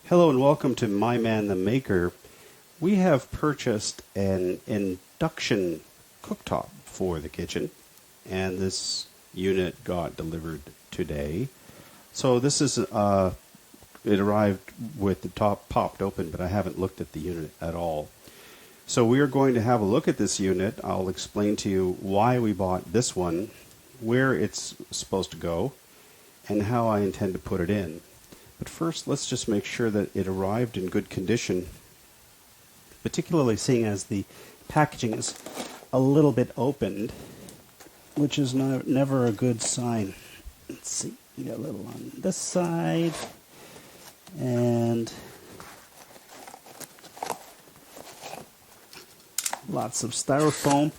Hello and welcome to My Man the Maker. We have purchased an induction cooktop for the kitchen, and this unit got delivered today. So this is, it arrived with the top popped open, but I haven't looked at the unit at all. So we are going to have a look at this unit. I'll explain to you why we bought this one, where it's supposed to go, and how I intend to put it in. But first, let's just make sure that it arrived in good condition, particularly seeing as the packaging is a little bit opened, which is never a good sign. Let's see, we got a little on this side, and lots of styrofoam.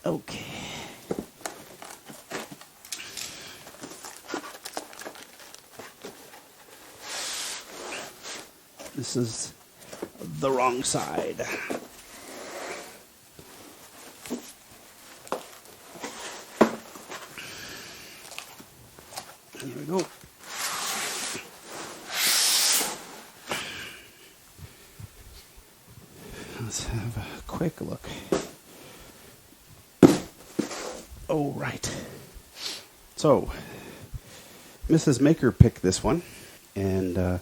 Okay. This is the wrong side. Here we go. Let's have a quick look. Oh, right. So, Mrs. Maker picked this one, and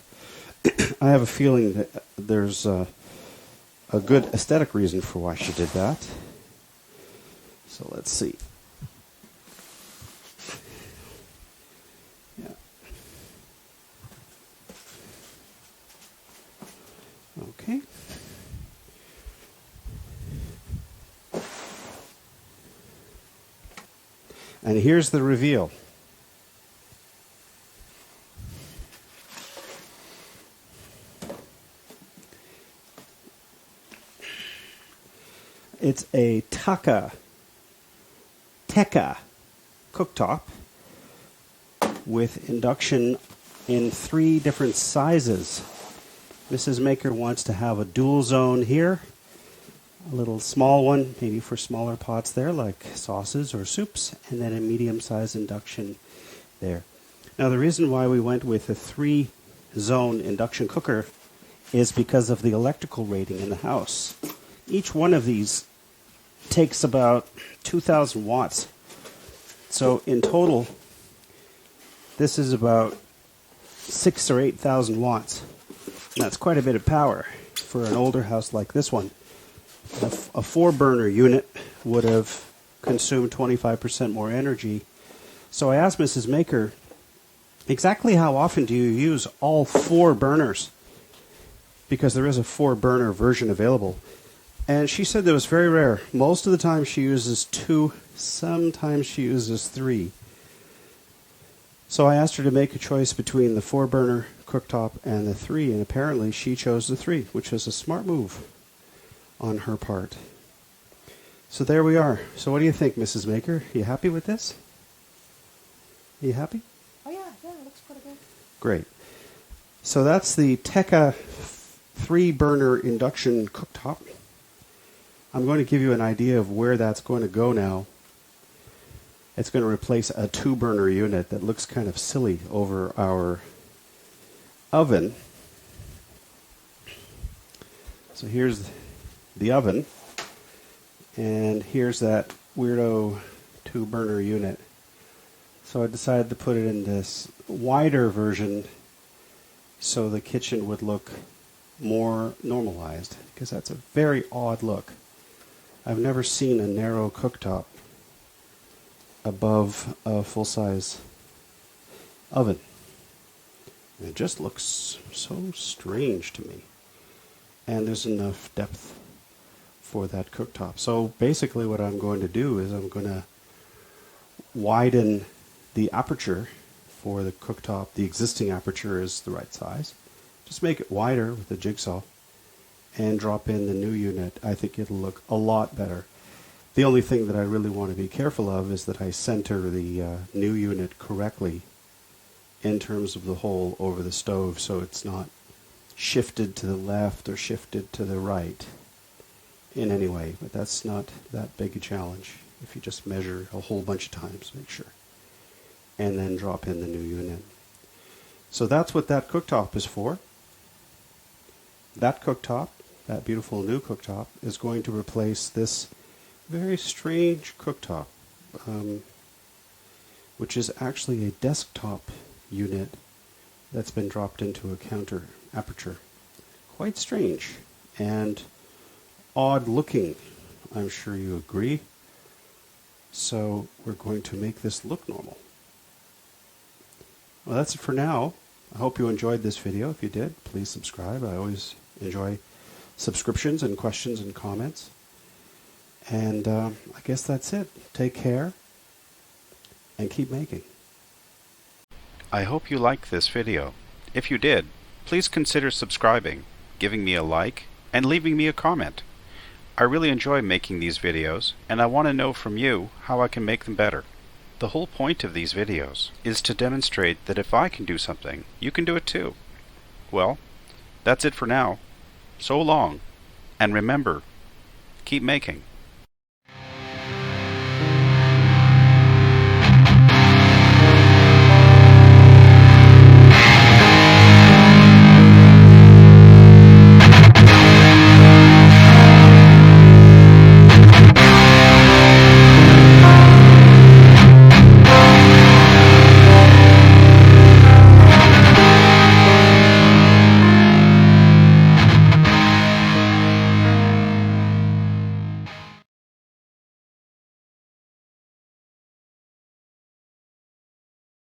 I have a feeling that there's a good aesthetic reason for why she did that. So let's see. Yeah. Okay. And here's the reveal. It's a TEKA cooktop with induction in 3 different sizes. Mrs. Maker wants to have a dual zone here, a little small one, maybe for smaller pots there, like sauces or soups, and then a medium-sized induction there. Now, the reason why we went with a 3-zone induction cooker is because of the electrical rating in the house. Each one of these takes about 2,000 watts. So in total, this is about 6,000 or 8,000 watts. And that's quite a bit of power for an older house like this one. A 4-burner unit would have consumed 25% more energy. So I asked Mrs. Maker, exactly how often do you use all 4 burners? Because there is a 4-burner version available. And she said that it was very rare. Most of the time she uses 2, sometimes she uses 3. So I asked her to make a choice between the 4-burner cooktop and the 3, and apparently she chose the 3, which was a smart move on her part. So there we are. So what do you think, Mrs. Maker? Are you happy with this? Are you happy? Oh yeah, it looks pretty good. Great. So that's the TEKA 3-burner induction cooktop. I'm going to give you an idea of where that's going to go now. It's going to replace a 2-burner unit that looks kind of silly over our oven. So here's the oven, and here's that weirdo 2-burner unit. So I decided to put it in this wider version so the kitchen would look more normalized, because that's a very odd look. I've never seen a narrow cooktop above a full-size oven. It just looks so strange to me. And there's enough depth for that cooktop. So basically what I'm going to do is I'm going to widen the aperture for the cooktop. The existing aperture is the right size. Just make it wider with a jigsaw and drop in the new unit. I think it'll look a lot better. The only thing that I really want to be careful of is that I center the new unit correctly in terms of the hole over the stove, so it's not shifted to the left or shifted to the right in any way. But that's not that big a challenge if you just measure a whole bunch of times, make sure, and then drop in the new unit. So that's what that cooktop is for. That cooktop, that beautiful new cooktop, is going to replace this very strange cooktop, which is actually a desktop unit that's been dropped into a counter aperture. Quite strange and odd looking, I'm sure you agree. So we're going to make this look normal. Well, that's it for now. I hope you enjoyed this video. If you did, please subscribe. I always enjoy subscriptions and questions and comments. And I guess that's it. Take care and keep making. I hope you liked this video. If you did, please consider subscribing, giving me a like, and leaving me a comment. I really enjoy making these videos, and I want to know from you how I can make them better. The whole point of these videos is to demonstrate that if I can do something, you can do it too. Well, that's it for now. So long, and remember, keep making.